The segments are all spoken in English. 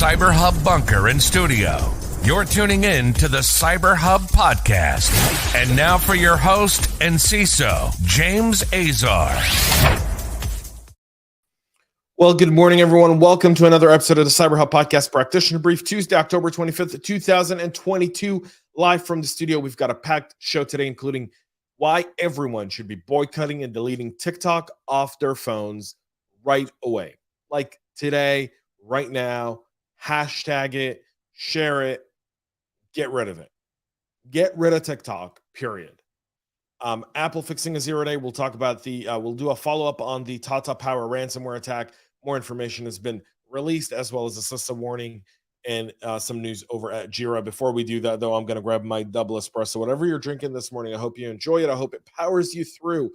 CyberHub bunker and studio. You're tuning in to the CyberHub Podcast. And now for your host and CISO, James Azar. Well, good morning, everyone. Welcome to another episode of the CyberHub Podcast Practitioner Brief, Tuesday, October 25th, 2022. Live from the studio, we've got a packed show today, including why everyone should be boycotting and deleting TikTok off their phones right away. Like today, right now, hashtag it, share it, get rid of it. Get rid of TikTok, period. Apple fixing a Zeroday. We'll talk about we'll do a follow-up on the Tata Power ransomware attack. More information has been released, as well as a CISA warning and some news over at Jira. Before we do that, though, I'm going to grab my double espresso. Whatever you're drinking this morning, I hope you enjoy it. I hope it powers you through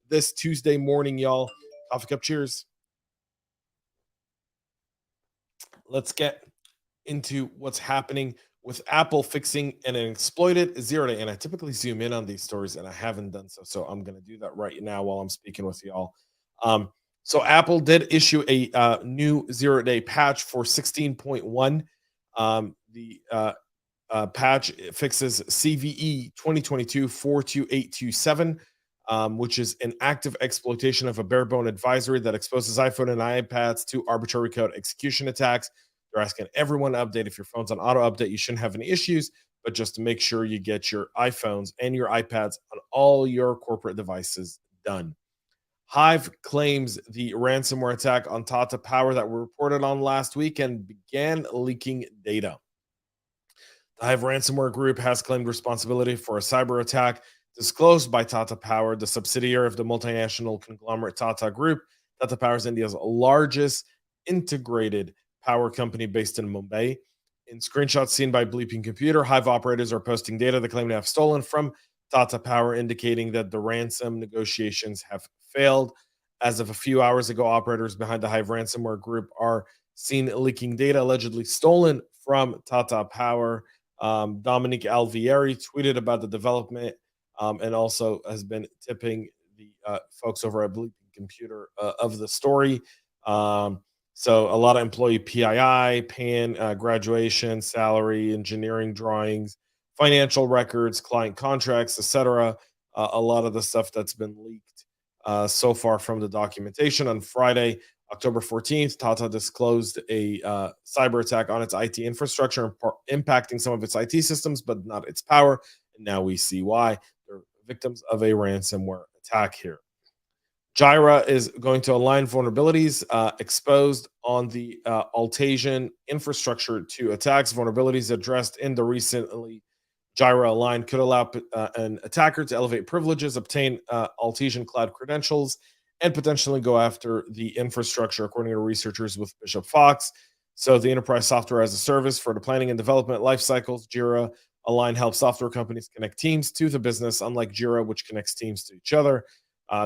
this Tuesday morning, y'all. Coffee cup cheers. Let's get into what's happening with Apple fixing an exploited Zeroday. And I typically zoom in on these stories, and I haven't done so. So I'm going to do that right now while I'm speaking with y'all. So Apple did issue a new Zeroday patch for 16.1. The patch fixes CVE 2022-42827, which is an active exploitation of a bare-bone advisory that exposes iPhone and iPads to arbitrary code execution attacks. They're asking everyone to update. If your phone's on auto update, you shouldn't have any issues, but just to make sure you get your iPhones and your iPads on all your corporate devices done. Hive claims the ransomware attack on Tata Power that were reported on last week and began leaking data. The Hive ransomware group has claimed responsibility for a cyber attack disclosed by Tata Power, the subsidiary of the multinational conglomerate Tata Group. Tata Power is India's largest integrated power company based in Mumbai. In screenshots seen by Bleeping Computer, Hive operators are posting data they claim to have stolen from Tata Power, indicating that the ransom negotiations have failed. As of a few hours ago, operators behind the Hive ransomware group are seen leaking data allegedly stolen from Tata Power. Dominic Alvieri tweeted about the development and also has been tipping the folks over at Bleeping Computer of the story. So a lot of employee PII, PAN, graduation, salary, engineering drawings, financial records, client contracts, etc. A lot of the stuff that's been leaked so far from the documentation. On Friday, October 14th, Tata disclosed a cyber attack on its IT infrastructure, impacting some of its IT systems, but not its power. And now we see why. They're victims of a ransomware attack here. Jira is going to align vulnerabilities exposed on the Atlassian infrastructure to attacks. Vulnerabilities addressed in the recently Jira Align could allow an attacker to elevate privileges, obtain Atlassian cloud credentials, and potentially go after the infrastructure, according to researchers with Bishop Fox. So the enterprise software as a service for the planning and development life cycles, Jira Align helps software companies connect teams to the business, unlike Jira, which connects teams to each other.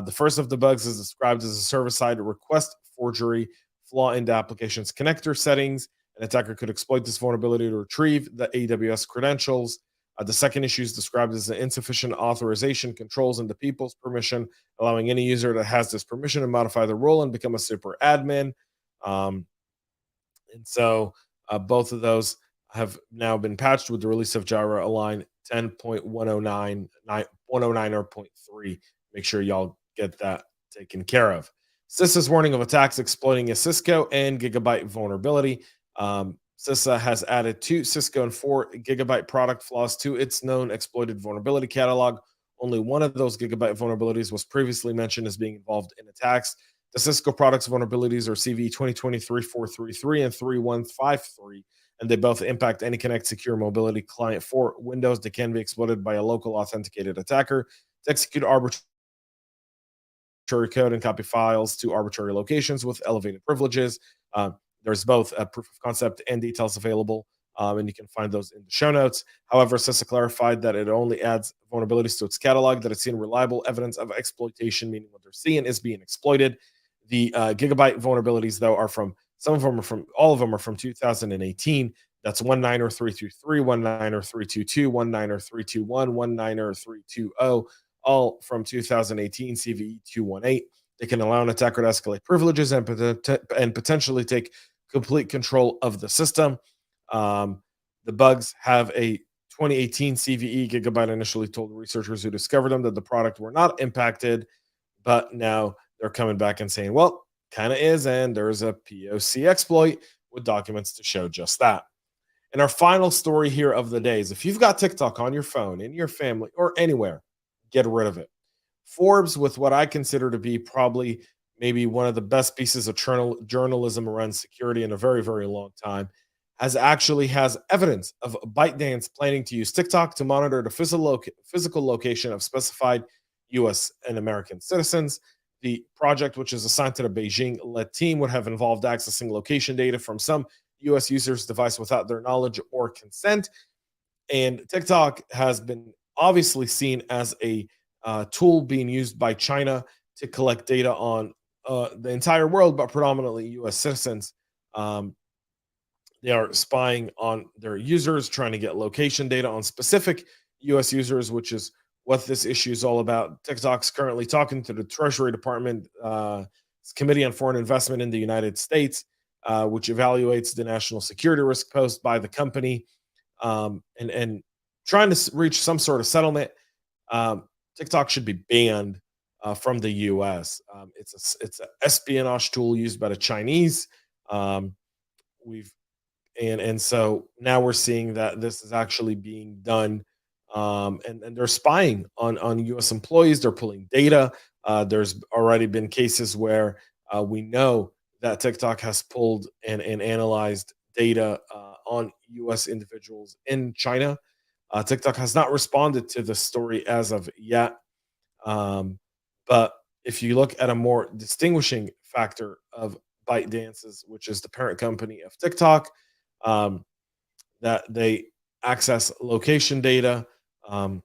The first of the bugs is described as a server-side request forgery flaw in the application's connector settings. An attacker could exploit this vulnerability to retrieve the AWS credentials. The second issue is described as an insufficient authorization controls into people's permission, allowing any user that has this permission to modify the role and become a super admin. And so both of those have now been patched with the release of Jira Align 10.109.3. Make sure y'all get that taken care of. CISA's warning of attacks exploiting a Cisco and Gigabyte vulnerability. CISA has added 2 Cisco and 4 Gigabyte product flaws to its known exploited vulnerability catalog. Only one of those Gigabyte vulnerabilities was previously mentioned as being involved in attacks. The Cisco products vulnerabilities are CV 2023-433 and 3153, and they both impact any Connect secure mobility client for Windows that can be exploited by a local authenticated attacker to execute arbitrary code and copy files to arbitrary locations with elevated privileges. There's both a proof of concept and details available, and you can find those in the show notes. However, CISA clarified that it only adds vulnerabilities to its catalog that it's seen reliable evidence of exploitation, meaning what they're seeing is being exploited. The Gigabyte vulnerabilities, though, are from all of them are from 2018. That's 190.323, 190.322, 190.321, 190.320, all from 2018 CVE 218. They can allow an attacker to escalate privileges and potentially take complete control of the system. The bugs have a 2018 CVE. Gigabyte initially told researchers who discovered them that the product were not impacted, but now they're coming back and saying, well, kind of is, and there's a POC exploit with documents to show just that. And our final story here of the day is if you've got TikTok on your phone, in your family, or anywhere, get rid of it. Forbes, with what I consider to be probably maybe one of the best pieces of journalism around security in a very, very long time, has evidence of ByteDance planning to use TikTok to monitor the physical location of specified U.S. and American citizens. The project, which is assigned to the Beijing-led team, would have involved accessing location data from some U.S. users' device without their knowledge or consent. And TikTok has been obviously seen as a tool being used by China to collect data on the entire world, but predominantly U.S. citizens. They are spying on their users, trying to get location data on specific U.S. users, which is what this issue is all about. TikTok's currently talking to the Treasury Department Committee on Foreign Investment in the United States, which evaluates the national security risk posed by the company, and trying to reach some sort of settlement. TikTok should be banned from the U.S. It's an espionage tool used by the Chinese. And so now we're seeing that this is actually being done, and they're spying on U.S. employees. They're pulling data. There's already been cases where we know that TikTok has pulled and analyzed data on U.S. individuals in China. TikTok has not responded to the story as of yet. But if you look at a more distinguishing factor of ByteDance's, which is the parent company of TikTok, that they access location data, and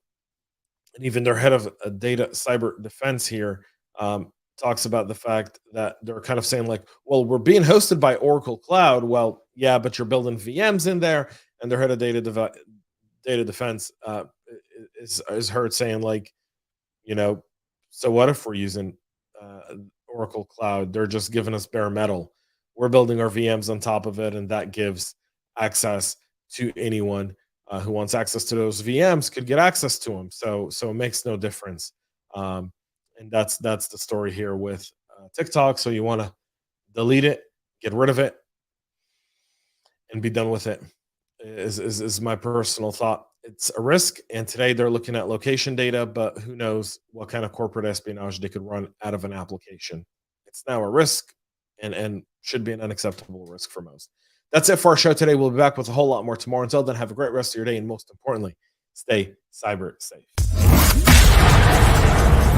even their head of data cyber defense here talks about the fact that they're kind of saying like, well, we're being hosted by Oracle Cloud. Well, yeah, but you're building VMs in there. And their head of data defense is heard saying like, so what if we're using Oracle Cloud? They're just giving us bare metal. We're building our VMs on top of it, and that gives access to anyone who wants access to those VMs could get access to them. So it makes no difference. And that's the story here with TikTok. So you want to delete it, get rid of it, and be done with it. Is my personal thought. It's a risk, and today they're looking at location data, but who knows what kind of corporate espionage they could run out of an application. It's now a risk, and should be an unacceptable risk for most. That's it for our show today. We'll be back with a whole lot more tomorrow. Until then, have a great rest of your day, and most importantly, stay cyber safe.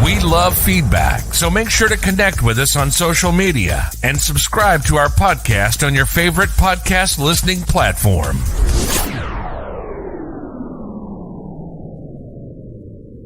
We love feedback, so make sure to connect with us on social media and subscribe to our podcast on your favorite podcast listening platform.